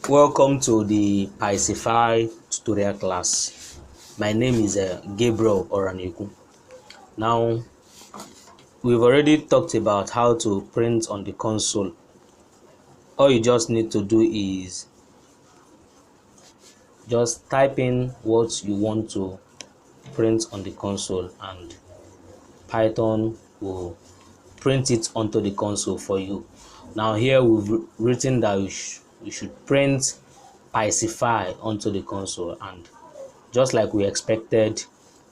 Welcome to the Pycify tutorial class. My name is Gabriel Oraniku. Now, we've already talked about how to print on the console. All you just need to do is just type in what you want to print on the console and Python will print it onto the console for you. Now here we've written that we should print Pycify onto the console, and just like we expected,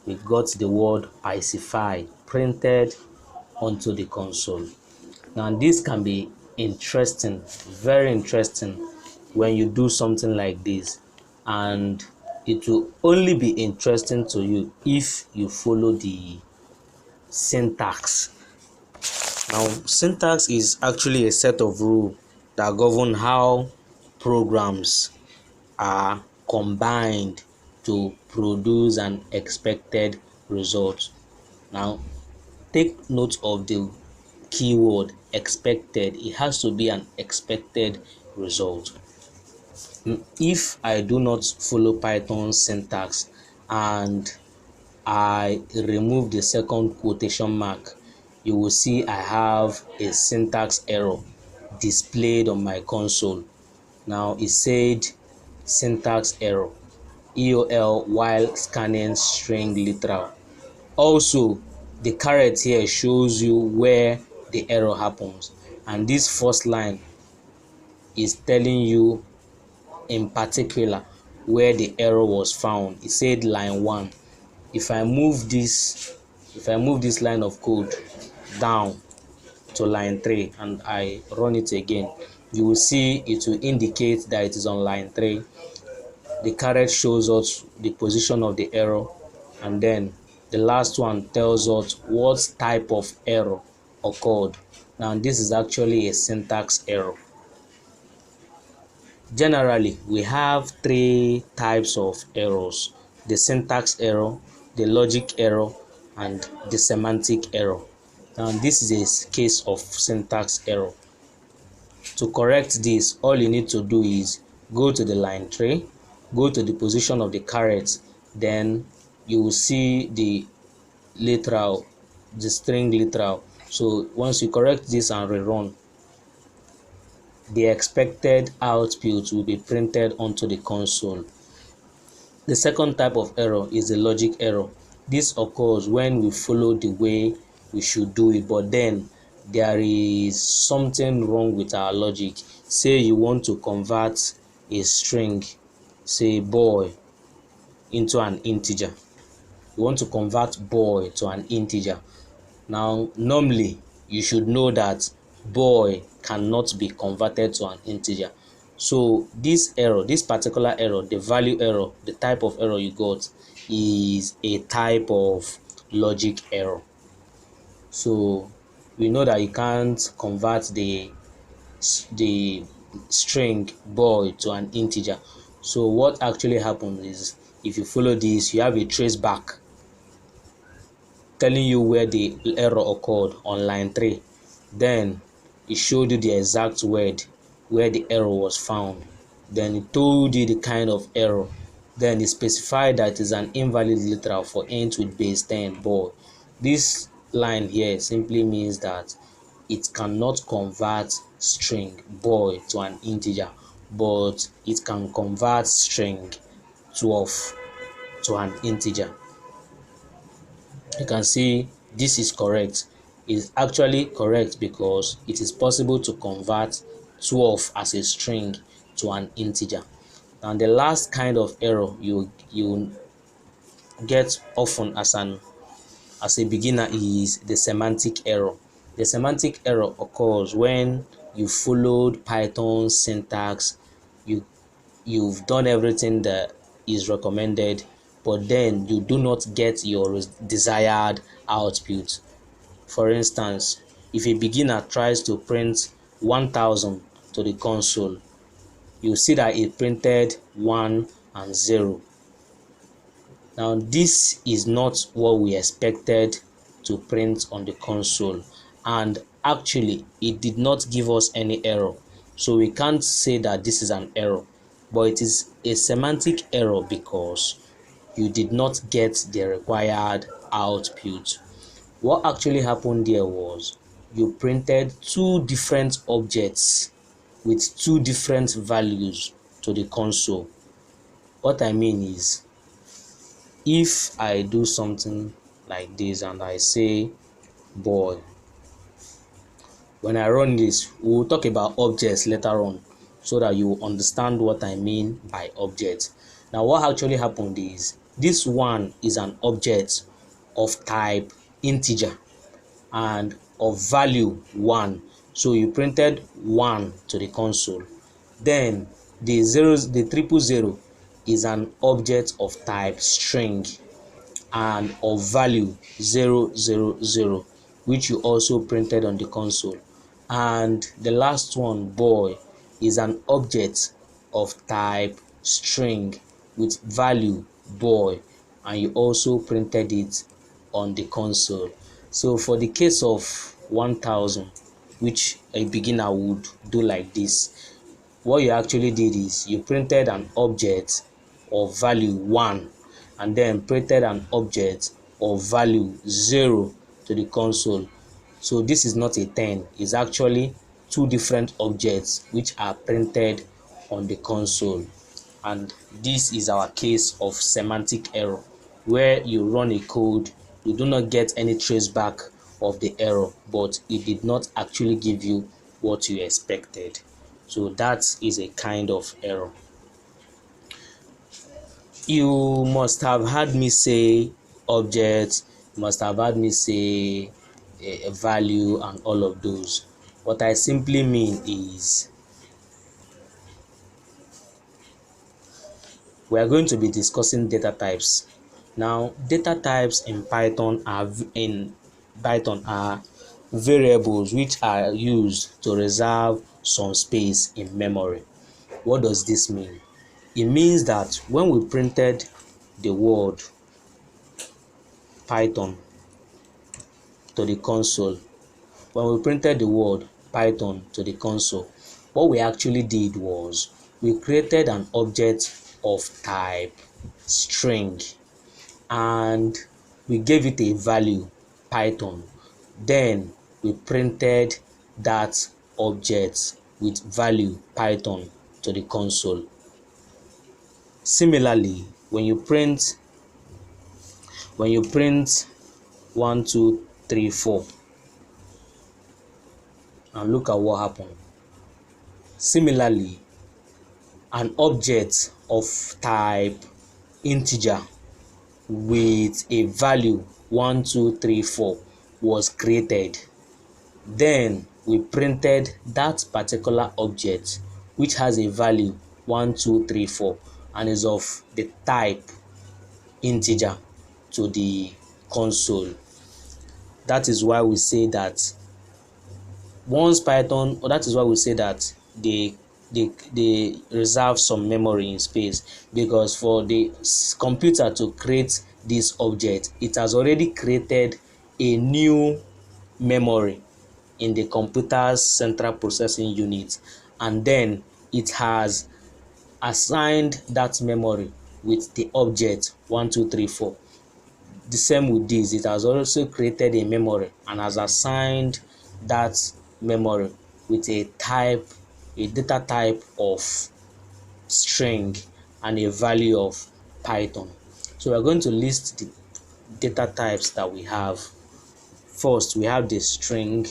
we got the word Pycify printed onto the console. Now this can be interesting, very interesting when you do something like this, and it will only be interesting to you if you follow the syntax. Now, syntax is actually a set of rules that govern how programs are combined to produce an expected result. Now, take note of the keyword expected. It has to be an expected result. If I do not follow Python syntax and I remove the second quotation mark, you will see I have a syntax error displayed on my console. Now it said syntax error EOL while scanning string literal. Also, the caret here shows you where the error happens, and this first line is telling you in particular where the error was found. It said line 1. If I move this line of code down to line 3 and I run it again, you will see it will indicate that it is on line 3. The caret shows us the position of the error, and then the last one tells us what type of error occurred. Now this is actually a syntax error. Generally, we have 3 types of errors: the syntax error, the logic error, and the semantic error. Now this is a case of syntax error. To correct this, all you need to do is go to the line 3, go to the position of the caret, then you will see the literal, the string literal. So once you correct this and rerun, the expected output will be printed onto the console. The second type of error is the logic error. This occurs when we follow the way we should do it, but then there is something wrong with our logic. Say you want to convert a string, say boy, into an integer. You want to convert boy to an integer. Now, normally, you should know that boy cannot be converted to an integer. So this error, this particular error, the value error, the type of error you got is a type of logic error. So we know that you can't convert the string boy to an integer. So what actually happens is, if you follow this, you have a trace back telling you where the error occurred on line 3. Then it showed you the exact word where the error was found. Then it told you the kind of error. Then it specified that it is an invalid literal for int with base 10 boy. This line here simply means that it cannot convert string boy to an integer, but it can convert string 12 to an integer. You can see this is correct. It is actually correct because it is possible to convert 12 as a string to an integer. And the last kind of error you get often as a beginner is the semantic error. The semantic error occurs when you followed Python syntax, you've done everything that is recommended, but then you do not get your desired output. For instance, if a beginner tries to print 1000 to the console, you see that it printed 1 and 0. Now this is not what we expected to print on the console, and actually it did not give us any error, so we can't say that this is an error. but it is a semantic error because you did not get the required output. What actually happened there was you printed two different objects with two different values to the console. What I mean is, if I do something like this and I say boy, when I run this, we'll talk about objects later on so that you understand what I mean by object. Now, what actually happened is this one is an object of type integer and of value 1. So you printed 1 to the console. Then the triple zero is an object of type string and of value 000, which you also printed on the console. And the last one, boy, is an object of type string with value boy, and you also printed it on the console. So for the case of 1000, which a beginner would do like this, what you actually did is you printed an object of value 1 and then printed an object of value 0 to the console. So this is not a 10, it's actually two different objects which are printed on the console. And this is our case of semantic error, where you run a code, you do not get any trace back of the error, but it did not actually give you what you expected. So that is a kind of error. You must have heard me say objects, you must have heard me say a value and all of those. What I simply mean is we are going to be discussing data types. Now, data types in Python are variables which are used to reserve some space in memory. What does this mean? It means that when we printed the word Python to the console, what we actually did was we created an object of type string and we gave it a value Python. Then we printed that object with value Python to the console. Similarly, when you print 1 2 3 4 and look at what happened. Similarly, an object of type integer with a value 1 2 3 4 was created. Then we printed that particular object which has a value 1 2 3 4 and is of the type integer to the console. That is why we say that they reserve some memory in space, because for the computer to create this object, it has already created a new memory in the computer's central processing unit, and then it has assigned that memory with the object 1 2 3 4. The same with this, it has also created a memory and has assigned that memory with a data type of string and a value of Python. So we're going to list the data types that we have. First, we have the string.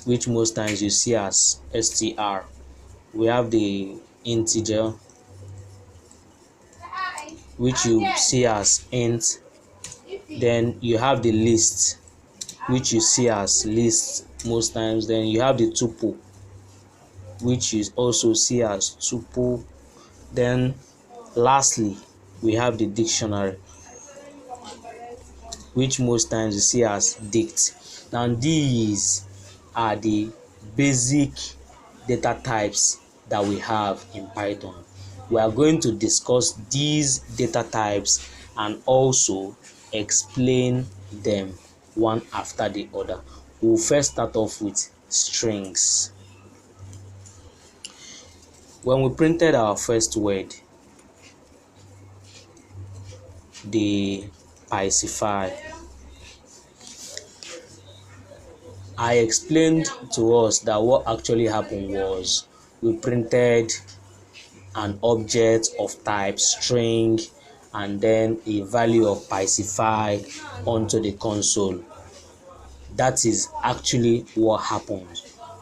Which most times you see as str. We have the integer, which you see as int. Then you have the list, which you see as list most times. Then you have the tuple, which you also see as tuple. Then lastly, we have the dictionary, which most times you see as dict. Now these are the basic data types that we have in Python. We are going to discuss these data types and also explain them one after the other. We'll first start off with strings. when we printed our first word, the Pycify, I explained to us that what actually happened was we printed an object of type string and then a value of Pycify onto the console. That is actually what happened.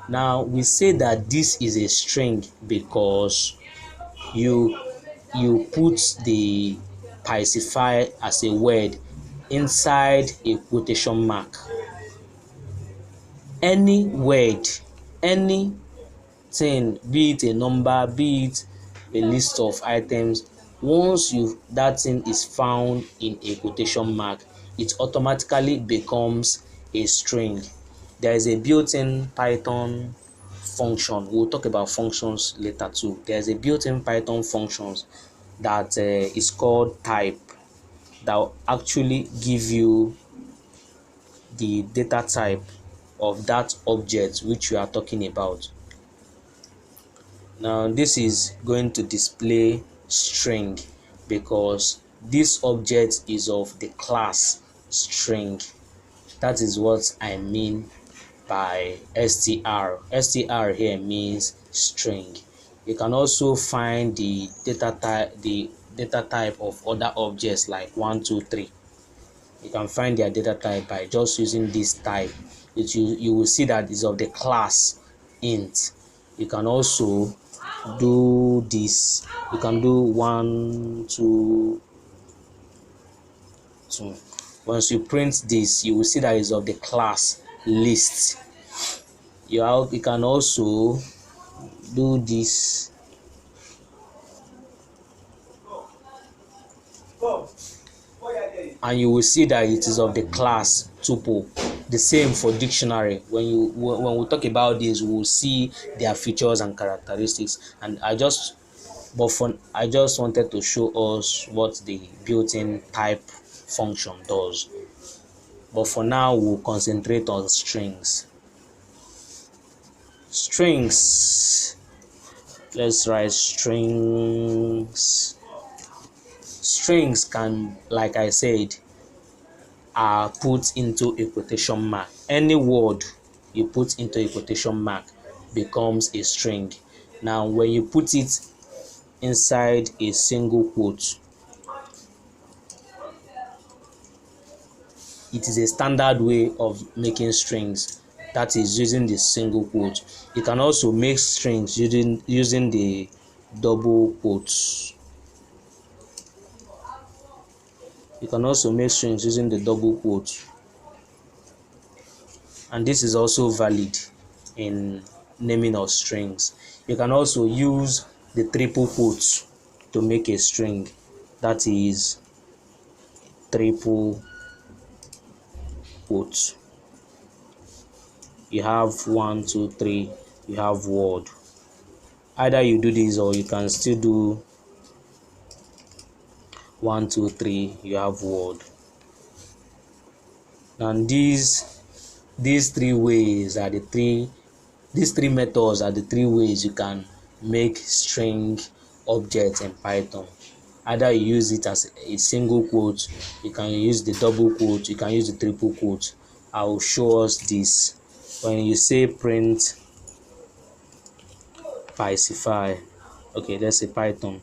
Now we say that this is a string because you put the Pycify as a word inside a quotation mark. Any word, any thing, be it a number, be it a list of items, once that thing is found in a quotation mark, it automatically becomes a string. There is a built-in Python function. We'll talk about functions later too. There's a built-in Python functions that is called type, that will actually give you the data type of that object which we are talking about. Now this is going to display string because this object is of the class string. That is what I mean by str. Str here means string. You can also find the data type of other objects like 1, 2, 3. You can find their data type by just using this type. You will see that is of the class int. You can also do this. You can do 1, 2, 2. Once you print this, you will see that is of the class list. You can also do this. And you will see that it is of the class tuple. The same for dictionary. When we talk about this, we will see their features and characteristics. And I just wanted to show us what the built-in type function does. But for now, we'll concentrate on strings. Strings. Let's write strings. Strings can, like I said, are put into a quotation mark. Any word you put into a quotation mark becomes a string. Now, when you put it inside a single quote, it is a standard way of making strings, that is using the single quote. You can also make strings using the double quotes. You can also make strings using the double quote, and this is also valid in naming of strings. You can also use the triple quotes to make a string, that is triple quotes. You have 1, 2, 3, you have word. Either you do this or you can still do 1, 2, 3, you have word. And these three ways are the three these three methods are the three ways you can make string objects in Python. Either you use it as a single quote, you can use the double quote, you can use the triple quote. I will show us this. When you say print Pycify, okay, let's say Python,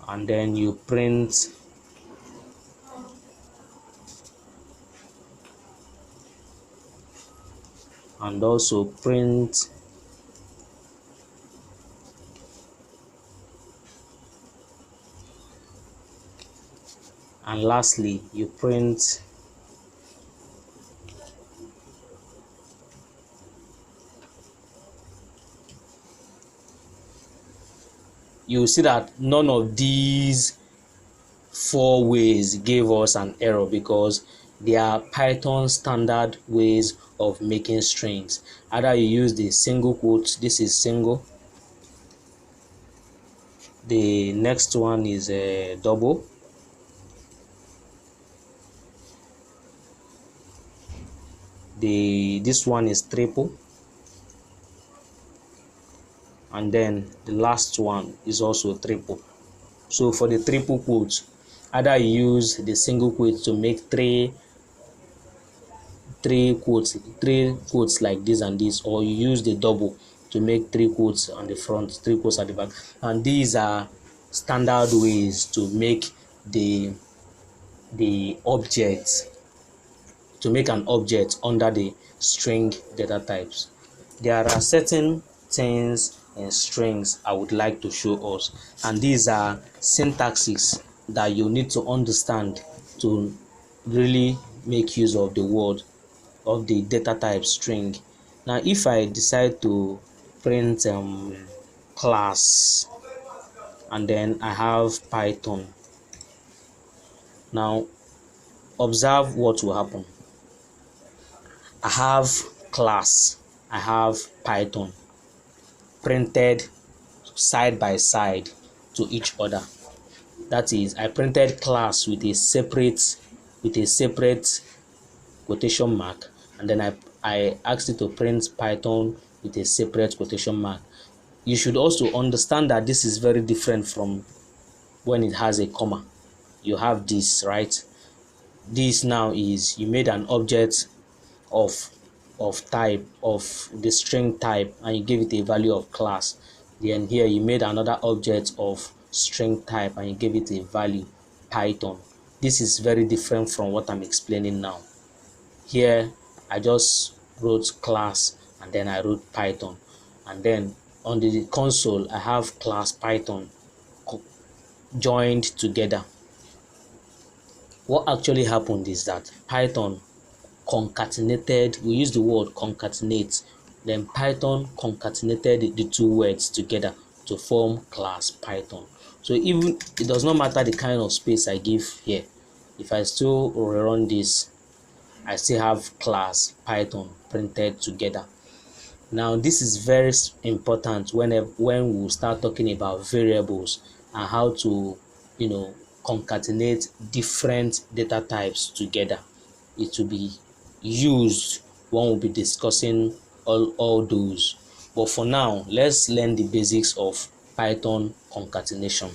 and then you print and also print and lastly you print you will see that none of these 4 ways gave us an error because they are Python standard ways of making strings. Either you use the single quote, this is single, the next one is a double, this one is triple, and then the last one is also triple. So for the triple quotes, either you use the single quote to make three quotes like this and this, or you use the double to make three quotes on the front, three quotes at the back. And these are standard ways to make the object, to make an object under the string data types. There are certain things in strings I would like to show us, and these are syntaxes that you need to understand to really make use of the word of the data type string. Now if I decide to print class, and then I have Python, now observe what will happen. I have class, I have Python printed side by side to each other. That is, I printed class with a separate quotation mark, and then I asked it to print Python with a separate quotation mark. You should also understand that this is very different from when it has a comma. You have this, right? This now is, you made an object of type of the string type, and you give it a value of class. Then here you made another object of string type, and you give it a value Python. This is very different from what I'm explaining now. Here I just wrote class, and then I wrote Python, and then on the console I have class Python joined together. What actually happened is that Python concatenated, we use the word concatenate, then Python concatenated the two words together to form class Python. So even it does not matter the kind of space I give here, if I still rerun this, I still have class Python printed together. Now this is very important when we start talking about variables and how to concatenate different data types together. It will be used when we'll be discussing all those. But for now, let's learn the basics of Python concatenation.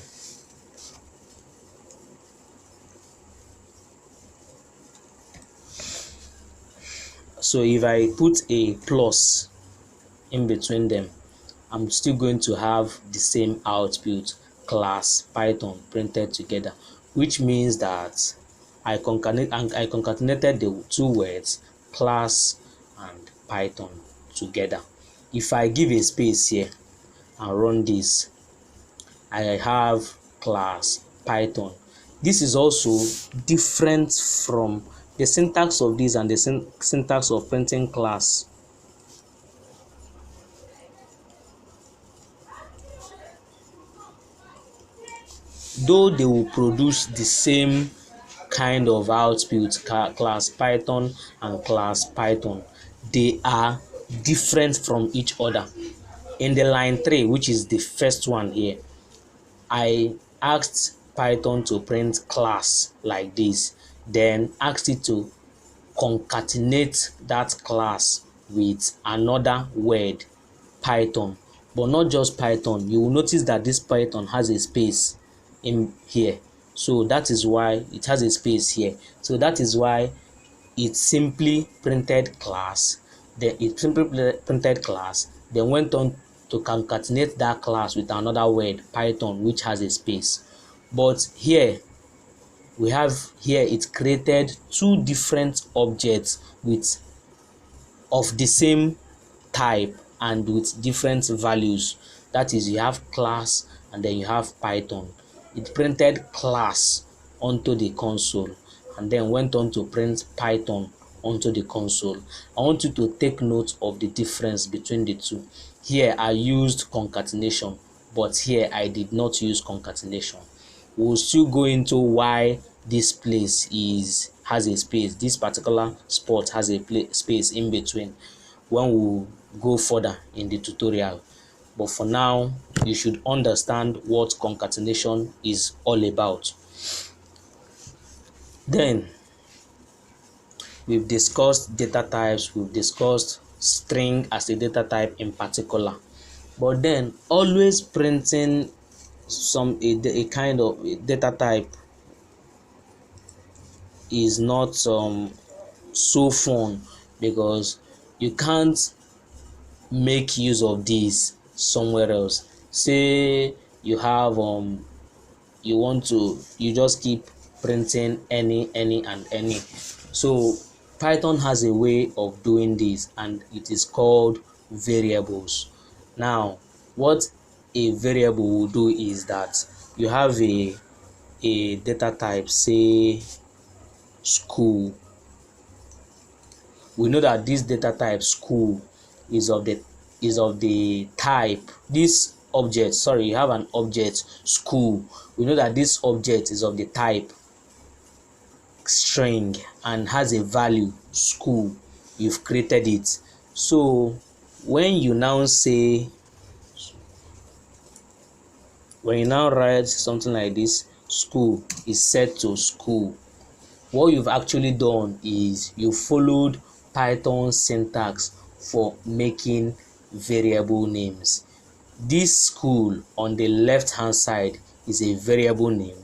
So if I put a plus in between them, I'm still going to have the same output, class Python printed together, which means that I concatenated the two words class and Python together. If I give a space here and run this, I have class Python. This is also different from the syntax of this and the syntax of printing class. Though they will produce the same kind of output, class Python and class Python, they are different from each other. In the line 3, which is the first one here, I asked Python to print class like this, then asked it to concatenate that class with another word, Python. But not just Python. You will notice that this Python has a space in here, so that is why it has a space here. So that is why it simply printed class, then went on to concatenate that class with another word, Python, which has a space. But here it created two different objects of the same type and with different values. That is, you have class and then you have Python. It printed class onto the console and then went on to print Python onto the console. I want you to take note of the difference between the two. Here I used concatenation, but here I did not use concatenation. We'll still go into why this place has a space. This particular spot has a space in between when we go further in the tutorial. But for now, you should understand what concatenation is all about. Then we've discussed data types, we've discussed string as a data type in particular. but then always printing a kind of data type is not so fun, because you can't make use of this somewhere else. Say you have you just keep printing any and any. So Python has a way of doing this, and it is called variables. Now what a variable will do is that you have a data type, say school. We know that this data type school is of the type, this object, sorry, you have an object school. We know that this object is of the type string and has a value school. You've created it. So when you now say, when you now write something like this, school is set to school, what you've actually done is you followed Python syntax for making variable names. This school on the left hand side is a variable name,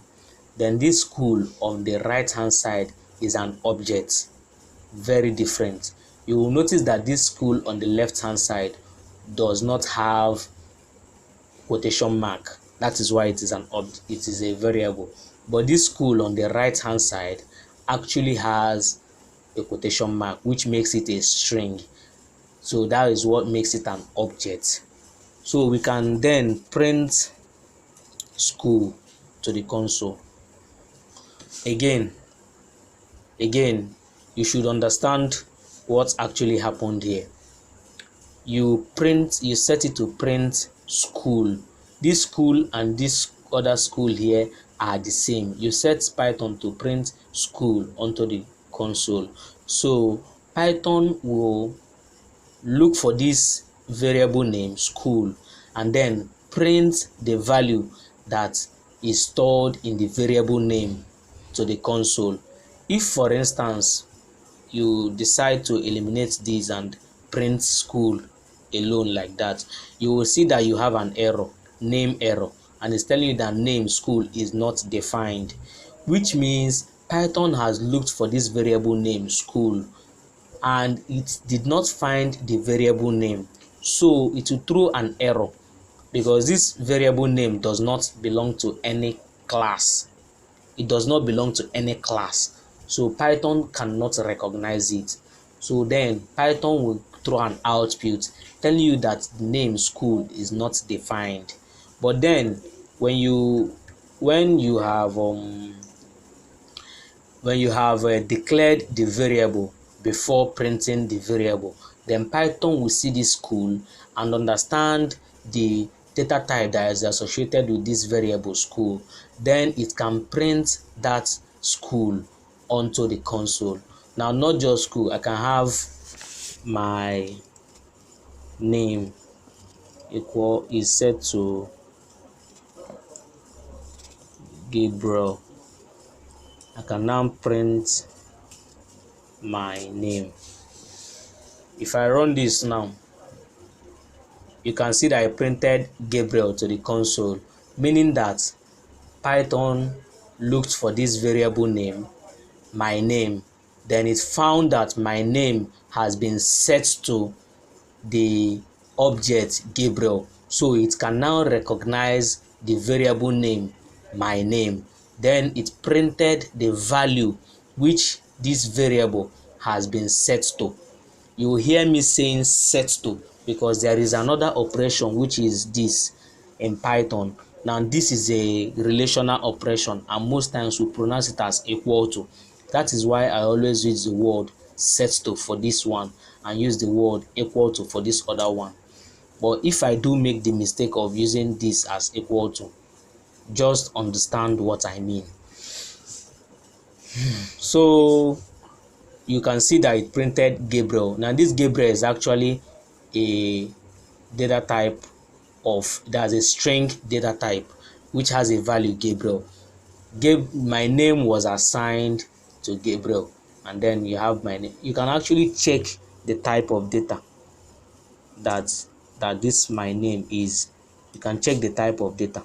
then this school on the right hand side is an object. Very different. You will notice that this school on the left hand side does not have quotation mark. That is why it is it is a variable. But this school on the right hand side actually has a quotation mark, which makes it a string. So that is what makes it an object. So we can then print school to the console. Again, you should understand what actually happened here. You set it to print school. This school and this other school here are the same. You set Python to print school onto the console. So Python will look for this variable name school and then print the value that is stored in the variable name to the console. If, for instance, you decide to eliminate this and print school alone like that, you will see that you have an error, name error, and it's telling you that name school is not defined, which means Python has looked for this variable name school and it did not find the variable name, so it will throw an error because this variable name does not belong to any class. It does not belong to any class, so Python cannot recognize it. So then Python will throw an output telling you that the name school is not defined. But then when you have declared the variable before printing the variable, then Python will see this school and understand the data type that is associated with this variable school. Then it can print that school onto the console. Now, not just school, I can have my name equal is set to Gabriel. I can now print my name. If I run this now, you can see that I printed Gabriel to the console, meaning that Python looked for this variable name, my name, then it found that my name has been set to the object Gabriel, so it can now recognize the variable name, my name. Then it printed the value which this variable has been set to. You will hear me saying set to because there is another operation which is this in Python. Now this is a relational operation and most times we pronounce it as equal to. That is why I always use the word set to for this one and use the word equal to for this other one. But if I do make the mistake of using this as equal to, just understand what I mean. So you can see that it printed Gabriel. Now this Gabriel is actually a data type that's a string data type which has a value Gabriel. My name was assigned to Gabriel, and then you have my name. You can actually check the type of data that that this my name is, you can check the type of data,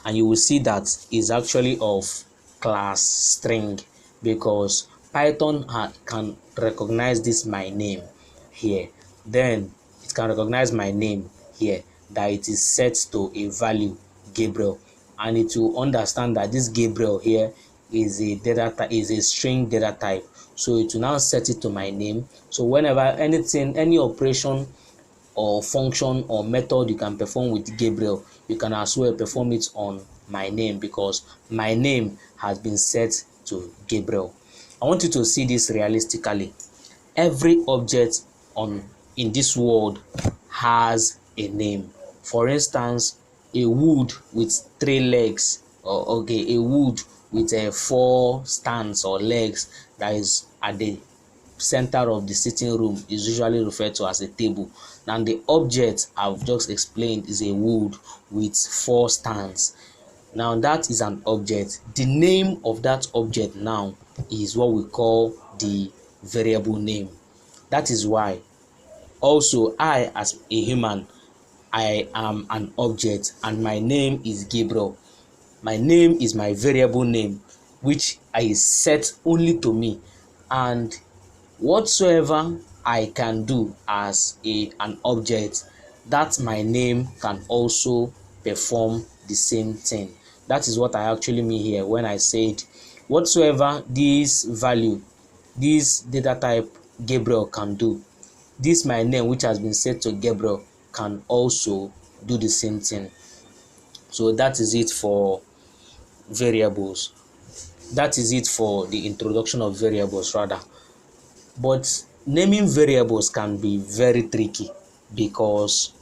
and you will see that is actually of class string, because Python can recognize this my name here. Then it can recognize my name here, that it is set to a value Gabriel, and it will understand that this Gabriel here is a data type, is a string data type. So it will now set it to my name. So whenever any operation or function or method you can perform with Gabriel, you can as well perform it on my name, because my name has been set to Gabriel. I want you to see this realistically. Every object in this world has a name. For instance, a wood with 3 legs, or okay, a wood with 4 stands or legs that is at the center of the sitting room is usually referred to as a table. Now the object I've just explained is a wood with 4 stands. Now that is an object. The name of that object now is what we call the variable name. That is why also I, as a human, I am an object and my name is Gabriel. My name is my variable name, which is set only to me, and whatsoever I can do as an object, that my name can also perform the same thing. That is what I actually mean here when I said whatsoever this value, this data type Gabriel can do, this my name which has been set to Gabriel can also do the same thing. So that is it for variables. That is it for the introduction of variables rather. But naming variables can be very tricky, because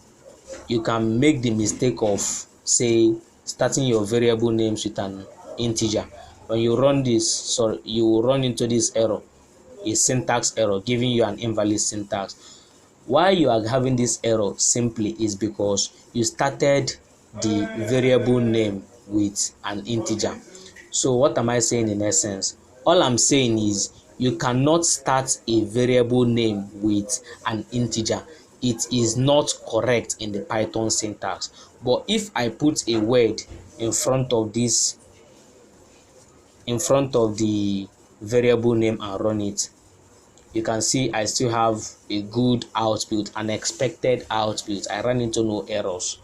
you can make the mistake of, say, starting your variable names with an integer. When you run this, so you will run into this error, a syntax error, giving you an invalid syntax. Why you are having this error simply is because you started the variable name with an integer. So what am I saying in essence? All I'm saying is you cannot start a variable name with an integer. It is not correct in the Python syntax. But if I put a word in front of this, in front of the variable name and run it, you can see I still have a good output, an expected output. I ran into no errors.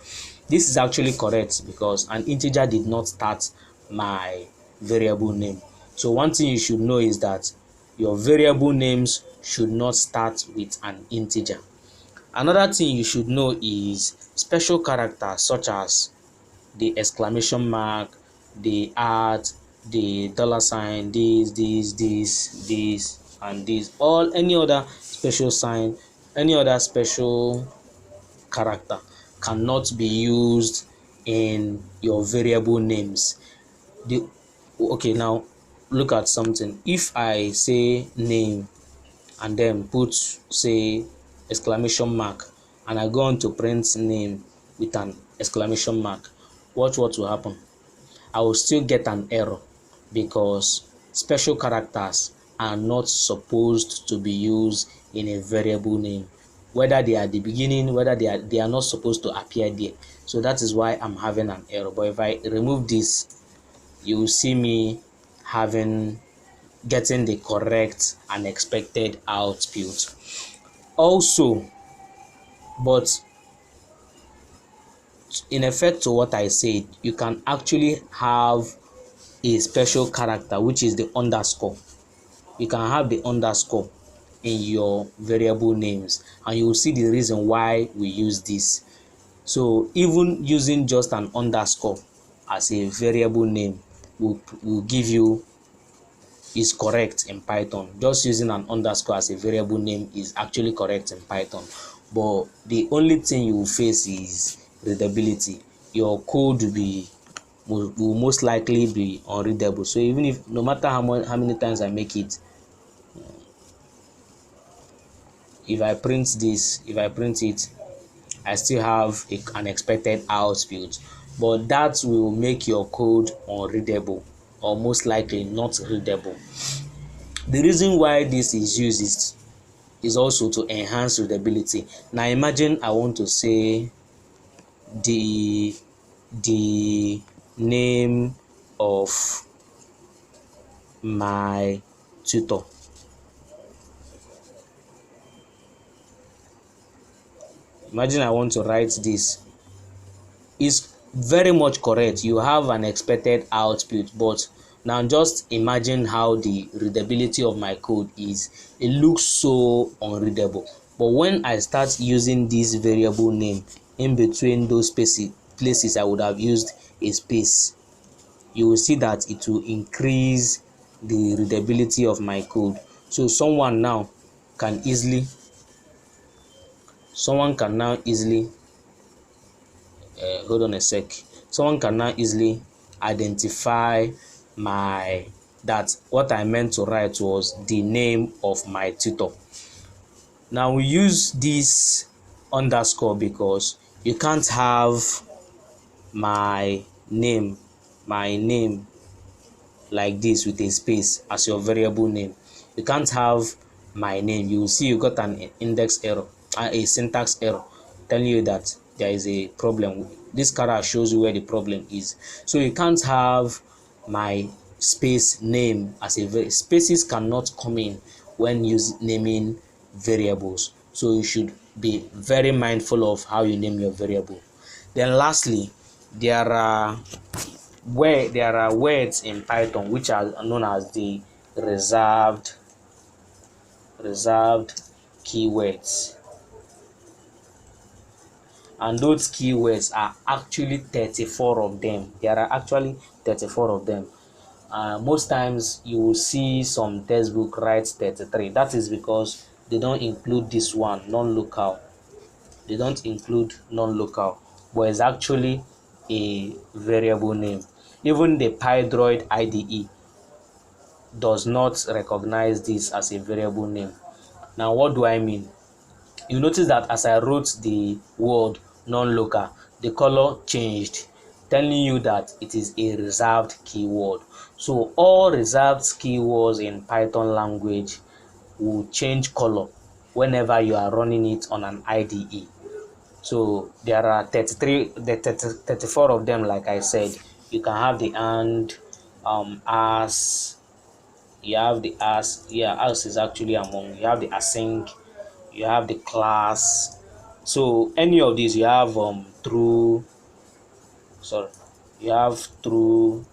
This is actually correct because an integer did not start my variable name. So one thing you should know is that your variable names should not start with an integer. Another thing you should know is special characters such as the exclamation mark, the @ the $sign, this, and this, all any other special sign, any other special character cannot be used in your variable names. Okay, now look at something. If I say name and then put, say, exclamation mark, and I go on to print name with an exclamation mark, watch what will happen. I will still get an error because special characters are not supposed to be used in a variable name, whether they are at the beginning, whether they are not supposed to appear there. So that is why I'm having an error. But if I remove this, you will see me getting the correct and expected output. Also, but in effect to what I said, you can actually have a special character, which is the underscore. You can have the underscore in your variable names, and you will see the reason why we use this. So even using just an underscore as a variable name will give you is correct in Python. Just using an underscore as a variable name is actually correct in Python. But the only thing you will face is readability. Your code will most likely be unreadable. So even if, no matter how many times I make it, if I print it, I still have an expected output, but that will make your code unreadable or most likely not readable. The reason why this is used is is also to enhance readability. Now imagine I want to say the name of my tutor. Imagine I want to write this. It's very much correct. You have an expected output, but now just imagine how the readability of my code is. It looks so unreadable. But when I start using this variable name in between those places I would have used a space, you will see that it will increase the readability of my code. So someone can now easily hold on a sec. Someone can now easily identify that what I meant to write was the name of my tutor. Now we use this underscore because you can't have my name like this with a space as your variable name. You can't have my name. You will see you got an index error, a syntax error telling you that there is a problem. This character shows you where the problem is. So you can't have my space name as a spaces cannot come in when naming variables. So you should be very mindful of how you name your variable. Then lastly, there are words in Python which are known as the reserved keywords, and those keywords are actually 34 of them. There are actually 34 of them. Most times you will see some textbook write 33. That is because they don't include this one, non-local. They don't include non-local, but it's actually a variable name. Even the Pydroid IDE does not recognize this as a variable name. Now, what do I mean? You notice that as I wrote the word non-local, the color changed, telling you that it is a reserved keyword. So all reserved keywords in Python language will change color whenever you are running it on an IDE. So there are 34 of them, like I said. You can have the and, as, you have the as, yeah, as is actually among, you have the async, you have the class. So any of these, you have through, sorry, you have through,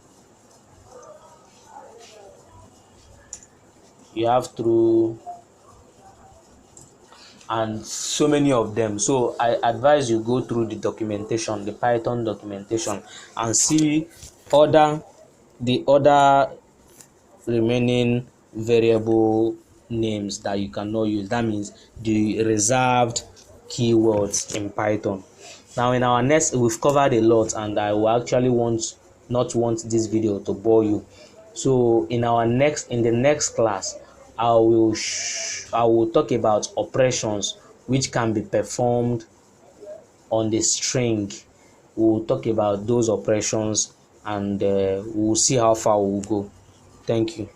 and so many of them. So I advise you go through the documentation, the Python documentation, and see the other remaining variable names that you cannot use. That means the reserved keywords in Python. Now in our next, we've covered a lot, and I will actually not want this video to bore you. So in the next class, I will talk about operations which can be performed on the string. We'll talk about those operations, and we'll see how far we'll go. Thank you.